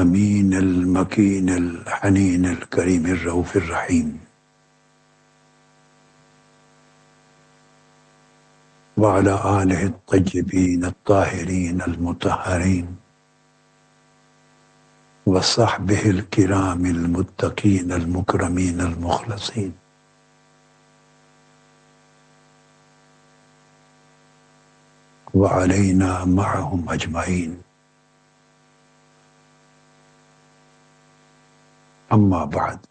الأمين المكين الحنين الكريم الرؤوف الرحيم وعلى آله الطيبين الطاهرين المطهرين وصحبه الكرام المتقين المكرمين المخلصين وعلينا معهم أجمعين. أما بعد،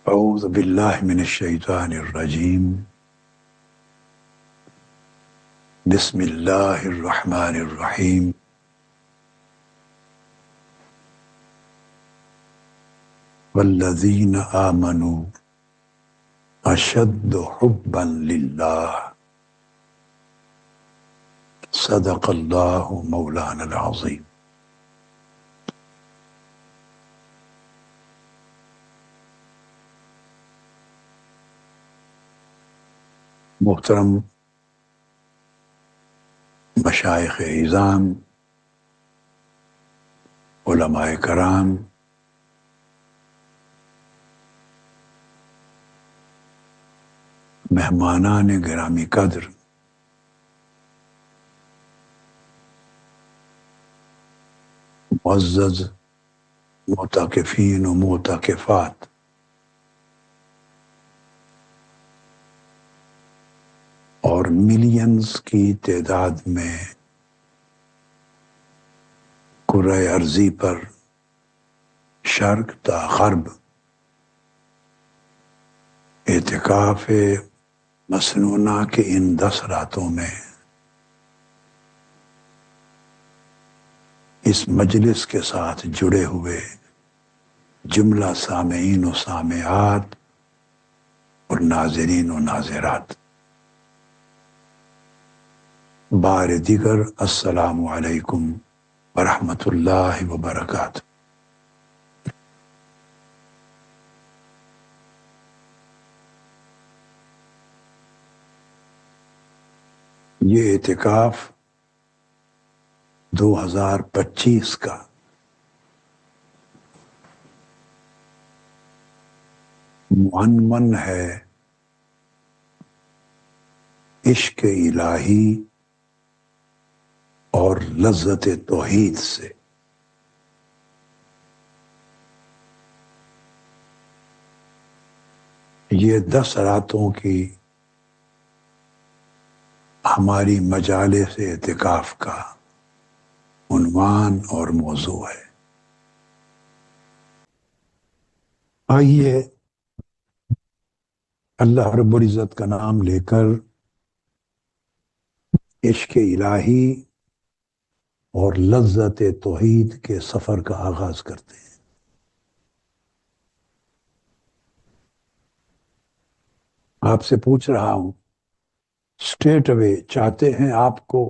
أعوذ بالله من الشيطان الرجيم. بسم الله الرحمن الرحيم. والذين آمنوا أشد حبا لله صدق الله مولانا العظيم. محترم مشائخ اعظام، علماء کرام، مہمانان گرامی قدر، معزز معتکفین و معتکفات، اور ملینز کی تعداد میں کرۂ ارضی پر شرق تا غرب اعتکاف مسنونہ کے ان 10 راتوں میں اس مجلس کے ساتھ جڑے ہوئے جملہ سامعین و سامعات اور ناظرین و ناظرات، بار دیگر السلام علیکم ورحمۃ اللہ وبرکاتہ۔ یہ اعتکاف 2025 کا معنون ہے عشق الہی اور لذت توحید سے۔ یہ 10 راتوں کی ہماری مجالس اعتکاف کا عنوان اور موضوع ہے۔ آئیے اللہ رب العزت کا نام لے کر عشق الہی اور لذت توحید کے سفر کا آغاز کرتے ہیں۔ آپ سے پوچھ رہا ہوں، اسٹریٹ اوے چاہتے ہیں آپ کو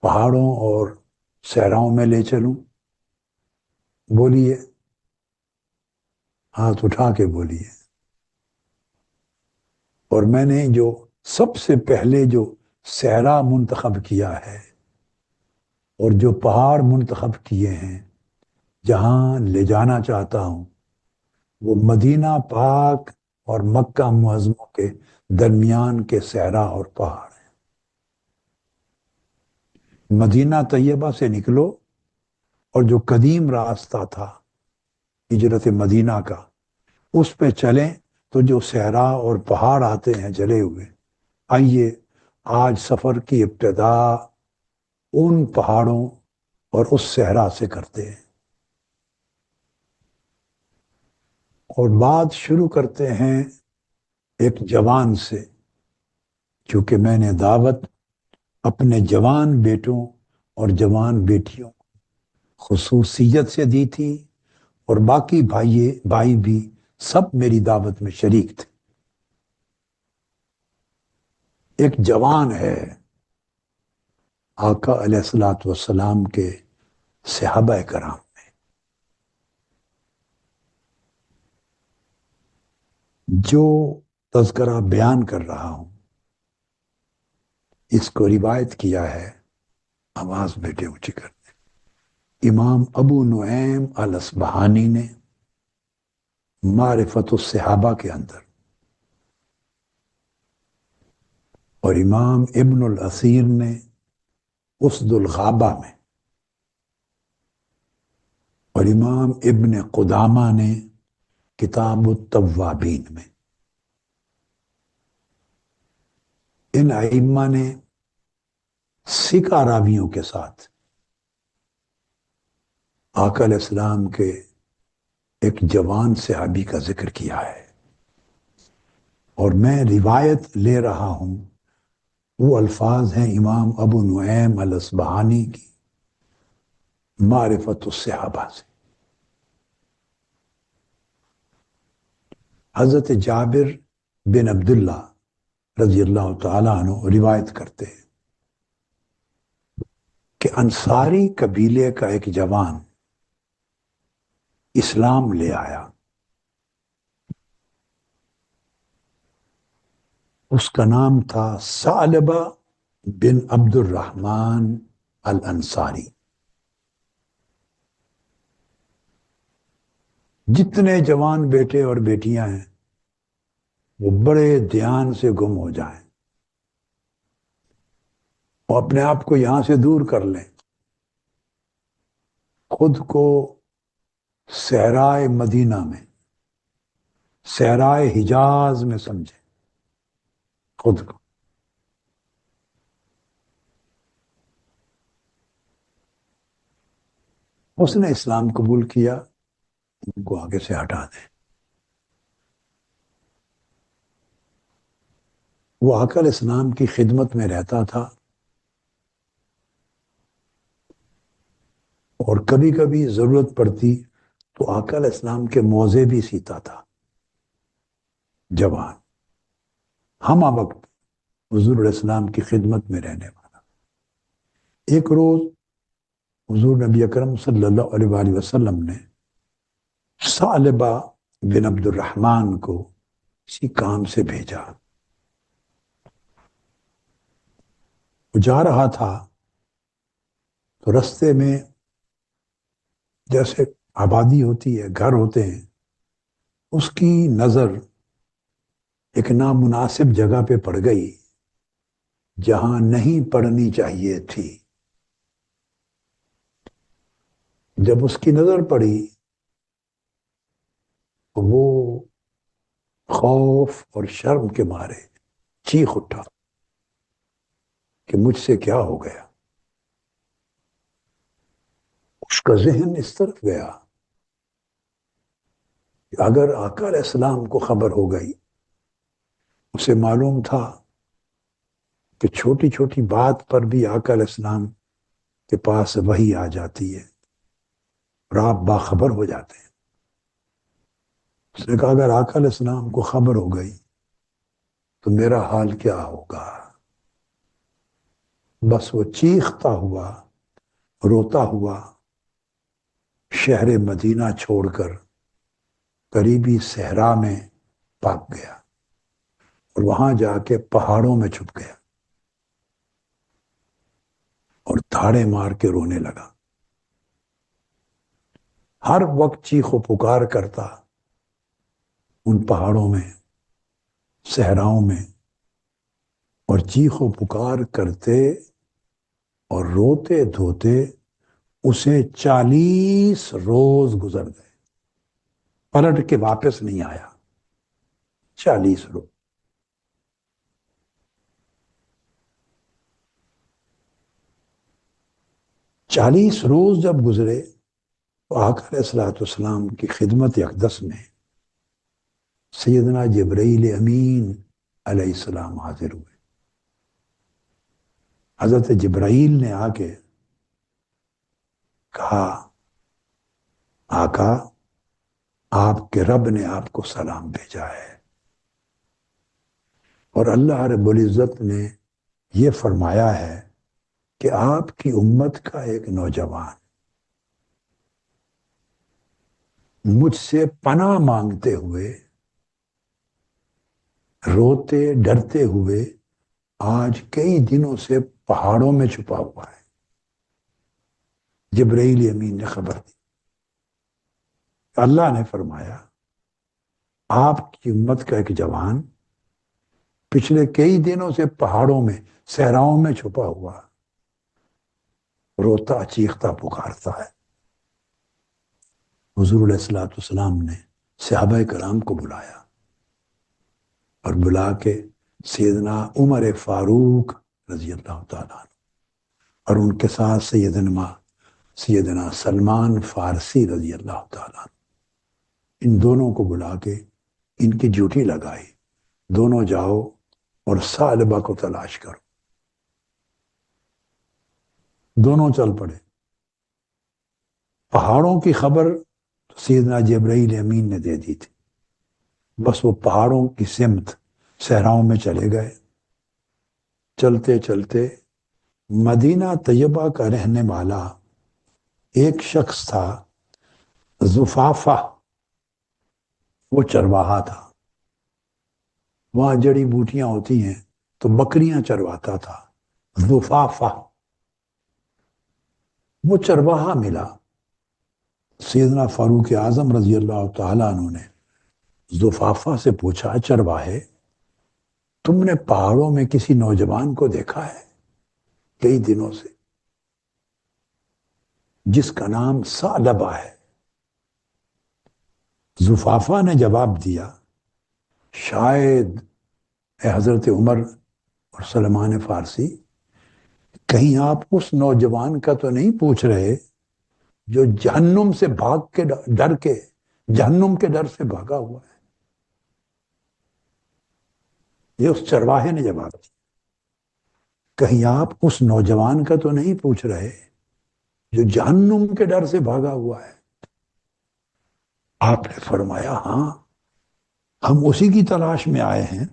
پہاڑوں اور صحراؤں میں لے چلوں؟ بولیے، ہاتھ اٹھا کے بولیے۔ اور میں نے جو سب سے پہلے جو صحرا منتخب کیا ہے اور جو پہاڑ منتخب کیے ہیں، جہاں لے جانا چاہتا ہوں، وہ مدینہ پاک اور مکہ معظمہ کے درمیان کے صحرا اور پہاڑ ہیں۔ مدینہ طیبہ سے نکلو اور جو قدیم راستہ تھا ہجرت مدینہ کا، اس پہ چلیں تو جو صحرا اور پہاڑ آتے ہیں جلے ہوئے۔ آئیے آج سفر کی ابتدا ان پہاڑوں اور اس صحرا سے کرتے ہیں، اور بات شروع کرتے ہیں ایک جوان سے، کیونکہ میں نے دعوت اپنے جوان بیٹوں اور جوان بیٹیوں خصوصیت سے دی تھی، اور باقی بھائی بھی سب میری دعوت میں شریک تھے۔ ایک جوان ہے آقا علیہ الصلوۃ والسلام کے صحابہ کرام میں، جو تذکرہ بیان کر رہا ہوں اس کو روایت کیا ہے، آواز بیٹے اونچی کر دیں، امام ابو نعیم الاصبہانی نے معرفت الصحابہ کے اندر، اور امام ابن الاثیر نے اسد الغابہ میں، اور امام ابن قدامہ نے کتاب التوابین میں، ان ائمہ نے سکہ راویوں کے ساتھ آقا علیہ السلام کے ایک جوان صحابی کا ذکر کیا ہے، اور میں روایت لے رہا ہوں، وہ الفاظ ہیں امام ابو نعیم الاصبہانی کی معرفت الصحابہ سے۔ حضرت جابر بن عبداللہ رضی اللہ تعالیٰ عنہ روایت کرتے ہیں کہ انصاری قبیلے کا ایک جوان اسلام لے آیا، اس کا نام تھا ثعلبہ بن عبد الرحمن الانصاری۔ جتنے جوان بیٹے اور بیٹیاں ہیں وہ بڑے دھیان سے گم ہو جائیں اور اپنے آپ کو یہاں سے دور کر لیں، خود کو صحرائے مدینہ میں، صحرائے حجاز میں سمجھیں خود کو۔ اس نے اسلام قبول کیا، ان کو آگے سے ہٹا دیں۔ وہ آقا علیہ السلام کی خدمت میں رہتا تھا، اور کبھی کبھی ضرورت پڑتی تو آقا علیہ السلام کے موزے بھی سیتا تھا۔ جوان ہمہ وقت حضور علیہ السلام کی خدمت میں رہنے والا۔ ایک روز حضور نبی اکرم صلی اللہ علیہ وآلہ وسلم نے ثعلبہ بن عبد الرحمن کو کسی کام سے بھیجا۔ وہ جا رہا تھا تو رستے میں جیسے آبادی ہوتی ہے، گھر ہوتے ہیں، اس کی نظر ایک نامناسب جگہ پہ پڑ گئی جہاں نہیں پڑنی چاہیے تھی۔ جب اس کی نظر پڑی تو وہ خوف اور شرم کے مارے چیخ اٹھا کہ مجھ سے کیا ہو گیا۔ اس کا ذہن اس طرف گیا کہ اگر آقا علیہ السلام کو خبر ہو گئی، اسے معلوم تھا کہ چھوٹی چھوٹی بات پر بھی آقا علیہ السلام کے پاس وحی آ جاتی ہے اور آپ باخبر ہو جاتے ہیں۔ اس نے کہا اگر آقا علیہ السلام کو خبر ہو گئی تو میرا حال کیا ہوگا۔ بس وہ چیختا ہوا، روتا ہوا شہر مدینہ چھوڑ کر قریبی صحرا میں بھاگ گیا، اور وہاں جا کے پہاڑوں میں چھپ گیا اور دھاڑے مار کے رونے لگا۔ ہر وقت چیخ و پکار کرتا ان پہاڑوں میں، صحراؤں میں، اور چیخ و پکار کرتے اور روتے دھوتے اسے 40 روز گزر گئے، پلٹ کے واپس نہیں آیا۔ 40 روز۔ چالیس روز جب گزرے تو آقا علیہ الصلوۃ والسلام کی خدمت اقدس میں سیدنا جبرائیل امین علیہ السلام حاضر ہوئے۔ حضرت جبرائیل نے آ کے کہا آقا آپ کے رب نے آپ کو سلام بھیجا ہے، اور اللہ رب العزت نے یہ فرمایا ہے کہ آپ کی امت کا ایک نوجوان مجھ سے پناہ مانگتے ہوئے، روتے ڈرتے ہوئے آج کئی دنوں سے پہاڑوں میں چھپا ہوا ہے۔ جبرائیل امین نے خبر دی. اللہ نے فرمایا آپ کی امت کا ایک جوان پچھلے کئی دنوں سے پہاڑوں میں صحراؤں میں چھپا ہوا روتا چیختا پکارتا ہے. حضور علیہ الصلوۃ والسلام نے صحابہ کرام کو بلایا اور بلا کے سیدنا عمر فاروق رضی اللہ تعالیٰ عنہ اور ان کے ساتھ سیدنا سلمان فارسی رضی اللہ تعالیٰ عنہ، ان دونوں کو بلا کے ان کی ڈیوٹی لگائی. دونوں جاؤ اور ثعلبہ کو تلاش کرو. دونوں چل پڑے. پہاڑوں کی خبر سیدنا جبرائیل امین نے دے دی تھی. بس وہ پہاڑوں کی سمت صحراؤں میں چلے گئے. چلتے چلتے مدینہ طیبہ کا رہنے والا ایک شخص تھا زفافہ، وہ چرواہا تھا. وہاں جڑی بوٹیاں ہوتی ہیں تو بکریاں چرواتا تھا. زفافہ وہ چرواہا ملا. سیدنا فاروق اعظم رضی اللہ تعالیٰ عنہ نے زفافہ سے پوچھا، چرواہے تم نے پہاڑوں میں کسی نوجوان کو دیکھا ہے کئی دنوں سے جس کا نام ثعلبہ ہے؟ زفافہ نے جواب دیا، شاید اے حضرت عمر اور سلمان فارسی، کہیں آپ اس نوجوان کا تو نہیں پوچھ رہے جو جہنم سے بھاگ کے ڈر کے جہنم کے ڈر سے بھاگا ہوا ہے؟ یہ اس چرواہے نے جواب دیا، کہیں آپ اس نوجوان کا تو نہیں پوچھ رہے جو جہنم کے ڈر سے بھاگا ہوا ہے؟ آپ نے فرمایا، ہاں ہم اسی کی تلاش میں آئے ہیں،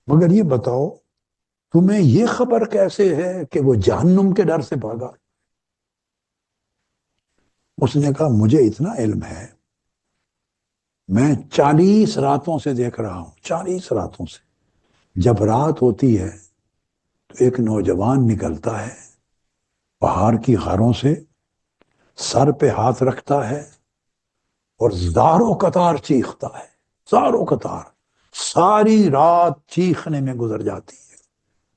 مگر یہ بتاؤ تمہیں یہ خبر کیسے ہے کہ وہ جہنم کے ڈر سے بھاگا؟ اس نے کہا، مجھے اتنا علم ہے، میں 40 راتوں سے دیکھ رہا ہوں. 40 راتوں سے جب رات ہوتی ہے تو ایک نوجوان نکلتا ہے پہاڑ کی غاروں سے، سر پہ ہاتھ رکھتا ہے اور زاروں قطار چیختا ہے. زاروں قطار ساری رات چیخنے میں گزر جاتی ہے.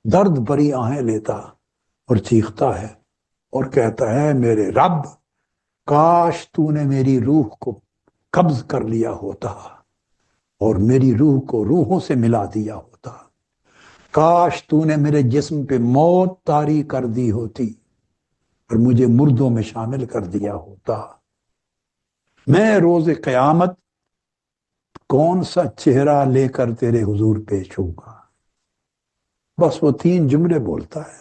درد بھری آہیں لیتا اور چیختا ہے اور کہتا ہے، میرے رب کاش تو نے میری روح کو قبض کر لیا ہوتا اور میری روح کو روحوں سے ملا دیا ہوتا. کاش تو نے میرے جسم پہ موت طاری کر دی ہوتی اور مجھے مردوں میں شامل کر دیا ہوتا. میں روز قیامت کون سا چہرہ لے کر تیرے حضور پیش ہوگا. بس وہ 3 جملے بولتا ہے.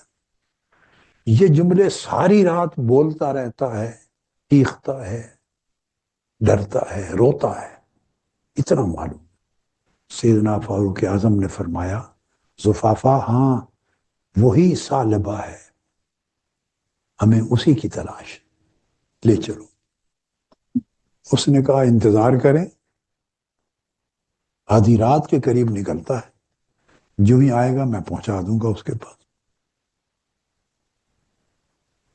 یہ جملے ساری رات بولتا رہتا ہے، چیختا ہے، ڈرتا ہے، روتا ہے. اتنا معلوم. سیدنا فاروق اعظم نے فرمایا، زفافہ ہاں وہی ثعلبہ ہے، ہمیں اسی کی تلاش، لے چلو. اس نے کہا، انتظار کریں. آدھی رات کے قریب نکلتا ہے، جو ہی آئے گا میں پہنچا دوں گا اس کے پاس.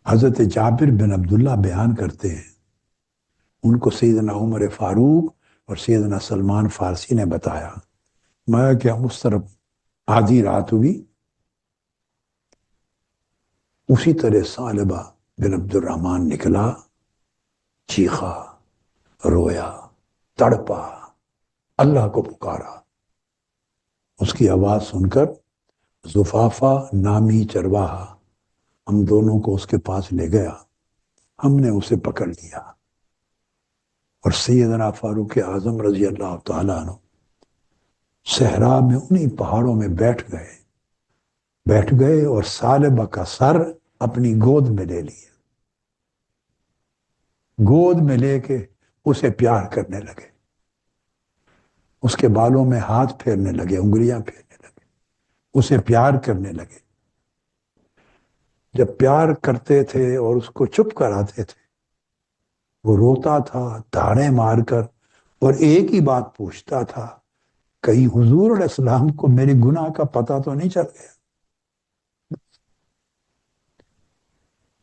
حضرت جابر بن عبداللہ بیان کرتے ہیں، ان کو سیدنا عمر فاروق اور سیدنا سلمان فارسی نے بتایا. میں کہ اس طرف آدھی رات ہوئی، اسی طرح ثعلبہ بن عبد الرحمن نکلا، چیخا، رویا، تڑپا، اللہ کو پکارا. اس کی آواز سن کر زفافہ نامی چرواہا ہم دونوں کو اس کے پاس لے گیا. ہم نے اسے پکڑ لیا اور سیدنا فاروق اعظم رضی اللہ تعالیٰ عنہ صحرا میں انہی پہاڑوں میں بیٹھ گئے اور ثعلبہ کا سر اپنی گود میں لے لیا. گود میں لے کے اسے پیار کرنے لگے، اس کے بالوں میں ہاتھ پھیرنے لگے، انگلیاں پھیرنے لگے، اسے پیار کرنے لگے. جب پیار کرتے تھے اور اس کو چپ کراتے تھے، وہ روتا تھا دھاڑے مار کر اور ایک ہی بات پوچھتا تھا، کہیں حضور علیہ السلام کو میرے گناہ کا پتہ تو نہیں چل گیا.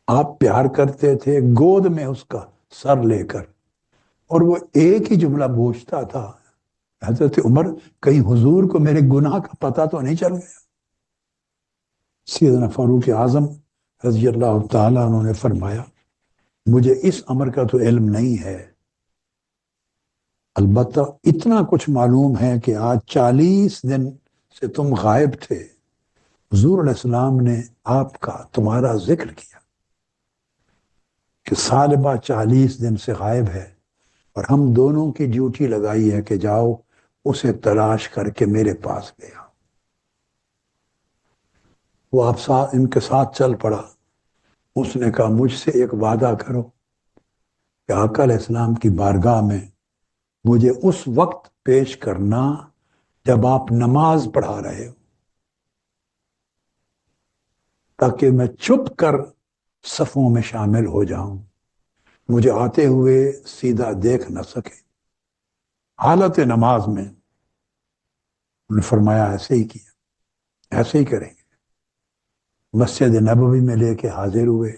آپ پیار کرتے تھے گود میں اس کا سر لے کر، اور وہ ایک ہی جملہ پوچھتا تھا، حضرت عمر کہیں حضور کو میرے گناہ کا پتہ تو نہیں چل گیا؟ سیدنا فاروق اعظم رضی اللہ تعالیٰ عنہ نے فرمایا مجھے اس امر کا تو علم نہیں ہے، البتہ اتنا کچھ معلوم ہے کہ آج 40 دن سے تم غائب تھے، حضور علیہ السلام نے آپ کا تمہارا ذکر کیا کہ ثعلبہ 40 دن سے غائب ہے، اور ہم دونوں کی ڈیوٹی لگائی ہے کہ جاؤ اسے تلاش کر کے میرے پاس لے آؤ۔ وہ آپ ان کے ساتھ چل پڑا۔ اس نے کہا مجھ سے ایک وعدہ کرو کہ آقا علیہ السلام کی بارگاہ میں مجھے اس وقت پیش کرنا جب آپ نماز پڑھا رہے ہو، تاکہ میں چھپ کر صفوں میں شامل ہو جاؤں، مجھے آتے ہوئے سیدھا دیکھ نہ سکے۔ حالت نماز میں انہوں نے فرمایا ایسے ہی کیا، ایسے ہی کریں گے۔ مسجد نبوی میں لے کے حاضر ہوئے،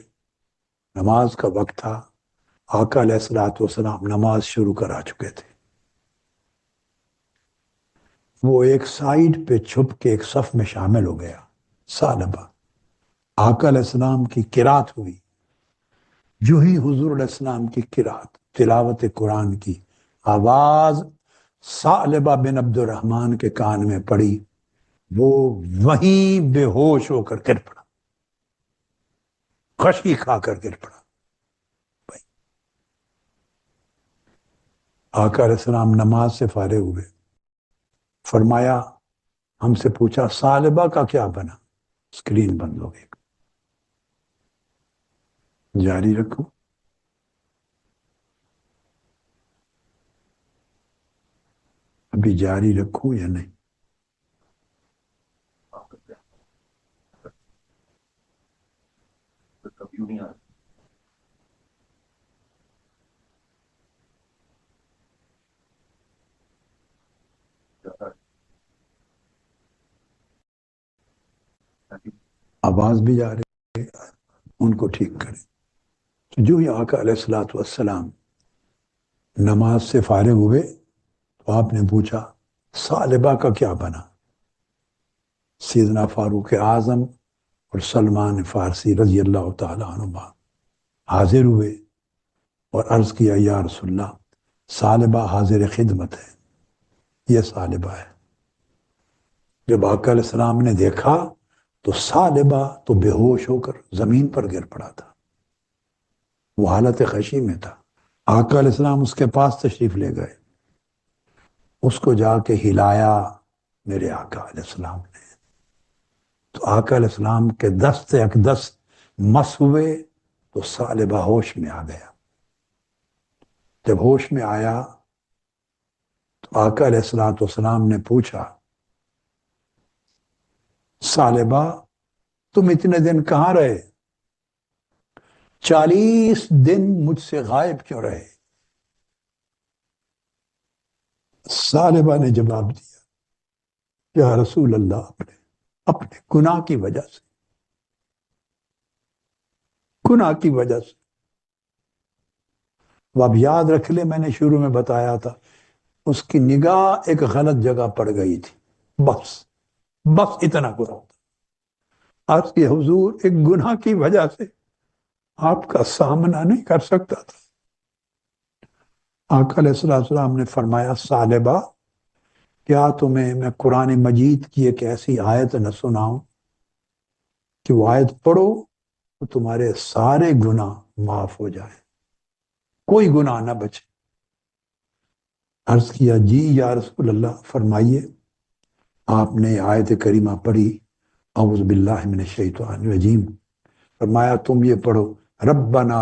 نماز کا وقت تھا، آقا علیہ الصلوۃ والسلام نماز شروع کرا چکے تھے۔ وہ ایک سائیڈ پہ چھپ کے ایک صف میں شامل ہو گیا، ثعلبہ۔ آقا علیہ السلام کی قرات ہوئی، جو ہی حضور علیہ السلام کی قرات تلاوت قرآن کی آواز ثعلبہ بن عبد الرحمن کے کان میں پڑی، وہ وہیں بے ہوش ہو کر گر پڑا، خشکی کھا کر گر پڑا۔ آقا علیہ السلام نماز سے فارغ ہوئے، فرمایا ہم سے پوچھا ثعلبہ کا کیا بنا؟ اسکرین بند ہو گئی۔ جاری رکھو۔ ابھی جاری رکھوں یا نہیں؟ آواز بھی جا رہی ہے، ان کو ٹھیک کریں۔ تو جو ہی آقا علیہ الصلوۃ والسلام نماز سے فارغ ہوئے تو آپ نے پوچھا ثعلبہ کا کیا بنا؟ سیدنا فاروق اعظم اور سلمان فارسی رضی اللہ تعالیٰ عنہ حاضر ہوئے اور عرض کیا یا رسول اللہ، ثعلبہ حاضر خدمت ہے، یہ ثعلبہ ہے۔ جب آقا علیہ السلام نے دیکھا تو ثعلبہ تو بے ہوش ہو کر زمین پر گر پڑا تھا، وہ حالت خشی میں تھا۔ آقا علیہ السلام اس کے پاس تشریف لے گئے، اس کو جا کے ہلایا میرے آقا علیہ السلام نے، تو آقا علیہ السلام کے دست اقدس مس ہوئے تو ثعلبہ ہوش میں آ گیا۔ جب ہوش میں آیا تو آقا علیہ السلام نے پوچھا ثعلبہ تم اتنے دن کہاں رہے؟ 40 دن مجھ سے غائب کیوں رہے؟ ثعلبہ نے جواب دیا یا رسول اللہ، اپنے گناہ کی وجہ سے، گناہ کی وجہ سے۔ وہ اب یاد رکھ لے، میں نے شروع میں بتایا تھا اس کی نگاہ ایک غلط جگہ پڑ گئی تھی، بس اتنا گناہ تھا۔ آج کے حضور ایک گناہ کی وجہ سے آپ کا سامنا نہیں کر سکتا تھا۔ آقا علیہ السلام نے فرمایا ثعلبہ کیا تمہیں میں قرآن مجید کی ایک ایسی آیت نہ سناؤں کہ وہ آیت پڑھو تو تمہارے سارے گناہ معاف ہو جائیں، کوئی گناہ نہ بچے۔ عرض کیا جی یا رسول اللہ، فرمائیے۔ آپ نے آیت کریمہ پڑھی اعوذ باللہ من الشیطان الرجیم، فرمایا تم یہ پڑھو ربنا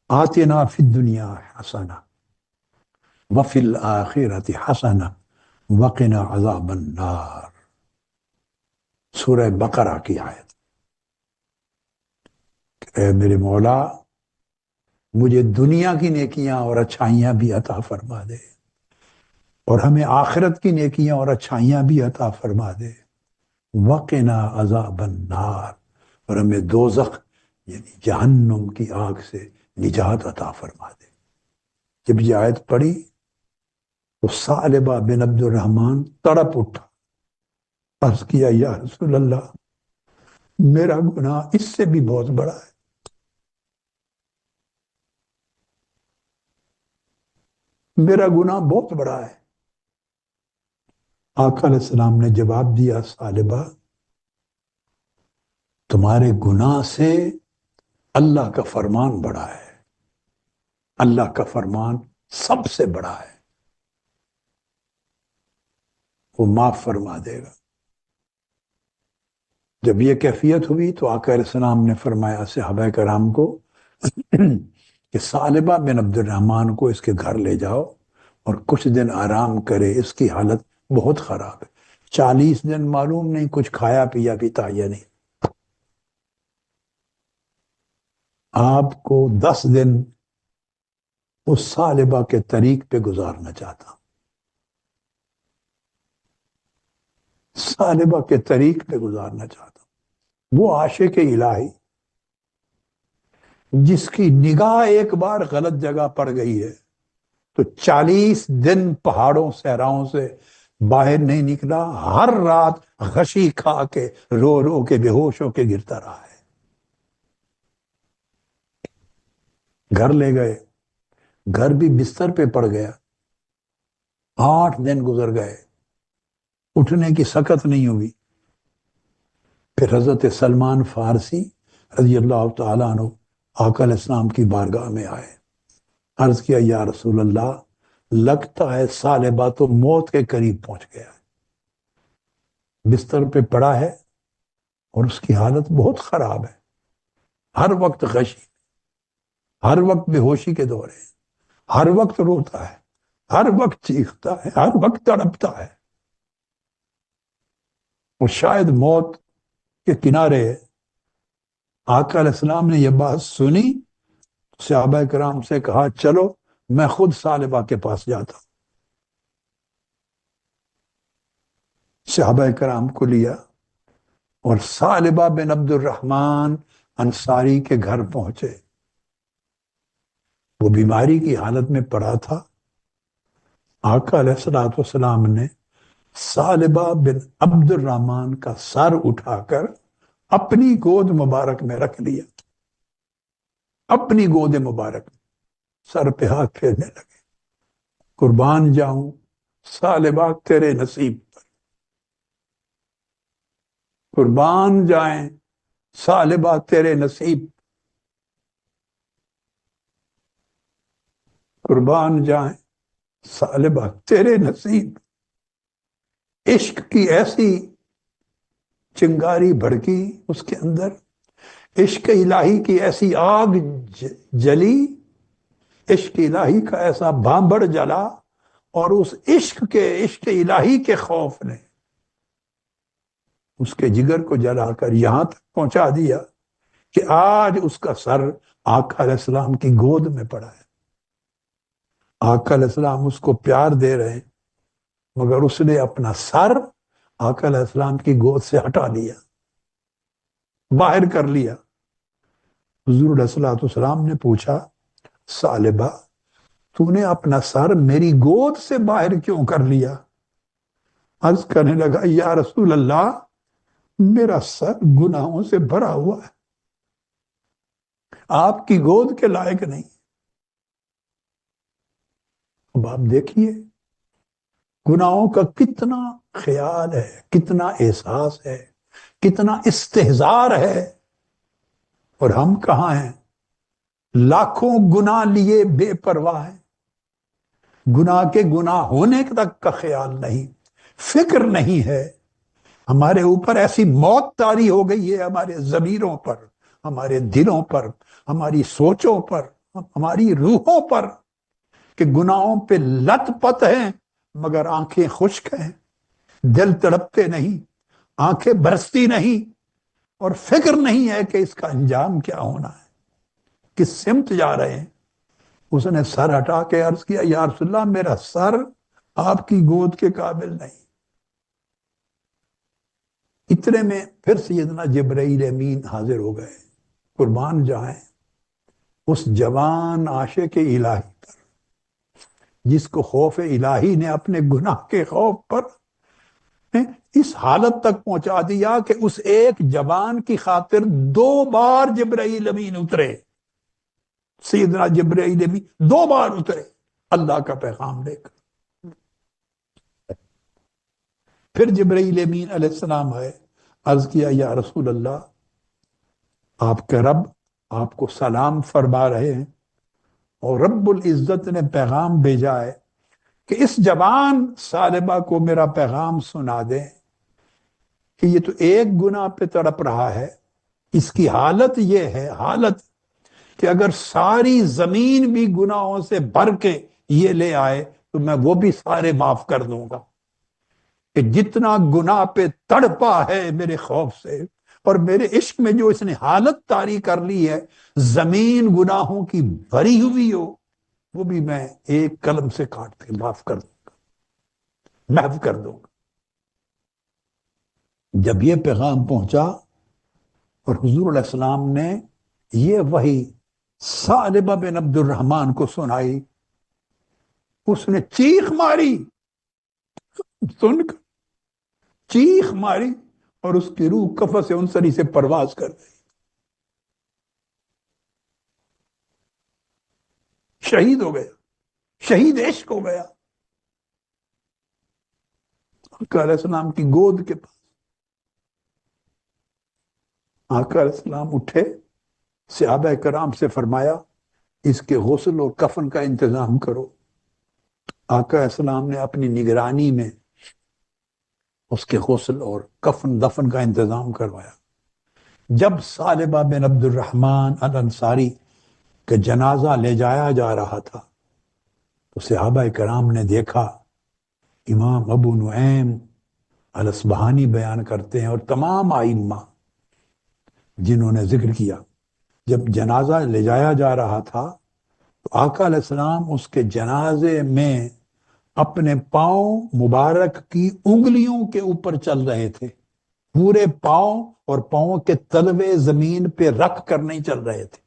آتنا فی الدنیا حسنہ وفی الآخرۃ حسنہ وقنا عذاب النار، سورہ بقرہ کی آیت۔ اے میرے مولا مجھے دنیا کی نیکیاں اور اچھائیاں بھی عطا فرما دے، اور ہمیں آخرت کی نیکیاں اور اچھائیاں بھی عطا فرما دے، وقنا عذاب النار، اور ہمیں دوزخ یعنی جہنم کی آگ سے نجات عطا فرما دے۔ جب یہ آیت پڑھی تو ثعلبہ بن عبد الرحمن تڑپ اٹھا، عرض کیا یا رسول اللہ میرا گناہ اس سے بھی بہت بڑا ہے، میرا گناہ بہت بڑا ہے۔ آقا علیہ السلام نے جواب دیا ثعلبہ تمہارے گناہ سے اللہ کا فرمان بڑا ہے، اللہ کا فرمان سب سے بڑا ہے، وہ معاف فرما دے گا۔ جب یہ کیفیت ہوئی تو آقا علیہ السلام نے فرمایا صحابہ کرام کو کہ ثعلبہ بن عبد الرحمن کو اس کے گھر لے جاؤ اور کچھ دن آرام کرے، اس کی حالت بہت خراب ہے۔ 40 دن معلوم نہیں کچھ کھایا پیا پیتا یا نہیں۔ آپ کو 10 دن اس ثعلبہ کے طریق پہ گزارنا چاہتا ہوں، ثعلبہ کے طریق پہ گزارنا چاہتا ہوں۔ وہ عاشق الہی جس کی نگاہ ایک بار غلط جگہ پڑ گئی ہے تو 40 دن پہاڑوں صحراؤں سے باہر نہیں نکلا، ہر رات غشی کھا کے رو رو کے بے ہوش ہو کے گرتا رہا ہے۔ گھر لے گئے، گھر بھی بستر پہ پڑ گیا، 8 دن گزر گئے، اٹھنے کی سکت نہیں ہوئی۔ پھر حضرت سلمان فارسی رضی اللہ تعالیٰ عنہ آقا علیہ السلام کی بارگاہ میں آئے، عرض کیا یا رسول اللہ لگتا ہے ثعلبہ تو موت کے قریب پہنچ گیا ہے، بستر پہ پڑا ہے اور اس کی حالت بہت خراب ہے، ہر وقت غشی، ہر وقت بے ہوشی کے دورے، ہر وقت روتا ہے، ہر وقت چیختا ہے، ہر وقت تڑپتا ہے، اور شاید موت کے کنارے ہے۔ آقا علیہ السلام نے یہ بات سنی، صحابہ کرام سے کہا چلو میں خود ثعلبہ کے پاس جاتا ہوں۔ صحابہ کرام کو لیا اور ثعلبہ بن عبد الرحمن انصاری کے گھر پہنچے۔ وہ بیماری کی حالت میں پڑا تھا۔ آقا علیہ السلام نے ثعلبہ بن عبد الرحمن کا سر اٹھا کر اپنی گود مبارک میں رکھ لیا، اپنی گود مبارک میں سر پہ ہاتھ پھیرنے لگے، قربان جاؤں ثعلبہ تیرے نصیب پر، قربان جائیں ثعلبہ تیرے نصیب، قربان جائیں ثعلبہ تیرے نصیب۔ عشق کی ایسی چنگاری بھڑکی اس کے اندر، عشق الہی کی ایسی آگ جلی، عشق الہی کا ایسا بھانبڑ جلا، اور اس عشق الہی کے خوف نے اس کے جگر کو جلا کر یہاں تک پہنچا دیا کہ آج اس کا سر آقا علیہ السلام کی گود میں پڑا ہے۔ آقا علیہ السلام اس کو پیار دے رہے ہیں، مگر اس نے اپنا سر آقا علیہ السلام کی گود سے ہٹا لیا، باہر کر لیا۔ حضور علیہ السلام نے پوچھا ثعلبہ تو نے اپنا سر میری گود سے باہر کیوں کر لیا؟ عرض کرنے لگا یا رسول اللہ میرا سر گناہوں سے بھرا ہوا ہے، آپ کی گود کے لائق نہیں۔ اب آپ دیکھیے گناہوں کا کتنا خیال ہے، کتنا احساس ہے، کتنا استحضار ہے، اور ہم کہاں ہیں؟ لاکھوں گناہ لیے بے پرواہ ہیں، گناہ کے گناہ ہونے تک کا خیال نہیں، فکر نہیں ہے۔ ہمارے اوپر ایسی موت طاری ہو گئی ہے، ہمارے ضمیروں پر، ہمارے دلوں پر، ہماری سوچوں پر، ہماری روحوں پر، کہ گناہوں پہ لت پت ہیں مگر آنکھیں خشک ہیں، دل تڑپتے نہیں، آنکھیں برستی نہیں، اور فکر نہیں ہے کہ اس کا انجام کیا ہونا ہے، کس سمت جا رہے ہیں۔ اس نے سر ہٹا کے عرض کیا یا رسول اللہ میرا سر آپ کی گود کے قابل نہیں۔ اتنے میں پھر سیدنا جبرائیل امین حاضر ہو گئے، قربان جائیں اس جوان عاشق الہی پر جس کو خوف الہی نے اپنے گناہ کے خوف پر اس حالت تک پہنچا دیا کہ اس ایک جوان کی خاطر 2 بار جبرائیل امین اترے. سیدنا جبرائیل امین 2 بار اترے اللہ کا پیغام لے کر. پھر جبرائیل امین علیہ السلام آئے, عرض کیا یا رسول اللہ آپ کے رب آپ کو سلام فرما رہے ہیں اور رب العزت نے پیغام بھیجا ہے کہ اس جوان سالبہ کو میرا پیغام سنا دیں کہ یہ تو ایک گناہ پہ تڑپ رہا ہے, اس کی حالت یہ ہے حالت کہ اگر ساری زمین بھی گناہوں سے بھر کے یہ لے آئے تو میں وہ بھی سارے معاف کر دوں گا, کہ جتنا گناہ پہ تڑپا ہے میرے خوف سے اور میرے عشق میں جو اس نے حالت طاری کر لی ہے, زمین گناہوں کی بھری ہوئی ہو وہ بھی میں ایک قلم سے کاٹ کے معاف کر دوں گا, محو کر دوں گا. جب یہ پیغام پہنچا اور حضور علیہ السلام نے یہ وحی ثعلبہ بن عبد الرحمن کو سنائی, اس نے چیخ ماری, سن کر چیخ ماری اور اس کی روح قفس انصری سے پرواز کر گئی. شہید ہو گیا, شہید عشق ہو گیا. آقا علیہ السلام کی گود کے پاس آقا علیہ السلام اٹھے, صحابہ کرام سے فرمایا اس کے غسل اور کفن کا انتظام کرو. آقا علیہ السلام نے اپنی نگرانی میں اس کے غسل اور کفن دفن کا انتظام کروایا. جب ثعلبہ بن عبد الرحمن الانصاری کہ جنازہ لے جایا جا رہا تھا تو صحابہ کرام نے دیکھا, امام ابو نعیم الاصبہانی بیان کرتے ہیں اور تمام ائمہ جنہوں نے ذکر کیا, جب جنازہ لے جایا جا رہا تھا تو آقا علیہ السلام اس کے جنازے میں اپنے پاؤں مبارک کی انگلیوں کے اوپر چل رہے تھے. پورے پاؤں اور پاؤں کے تلوے زمین پہ رکھ کر نہیں چل رہے تھے,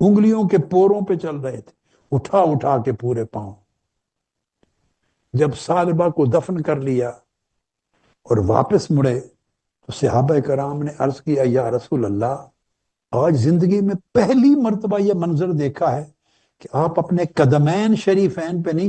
انگلیوں کے پوروں پہ چل رہے تھے, اٹھا اٹھا کے پورے پاؤں. جب ثعلبہ کو دفن کر لیا اور واپس مڑے تو صحابہ کرام نے عرض کیا یا رسول اللہ آج زندگی میں پہلی مرتبہ یہ منظر دیکھا ہے کہ آپ اپنے قدمین شریفین پہ نہیں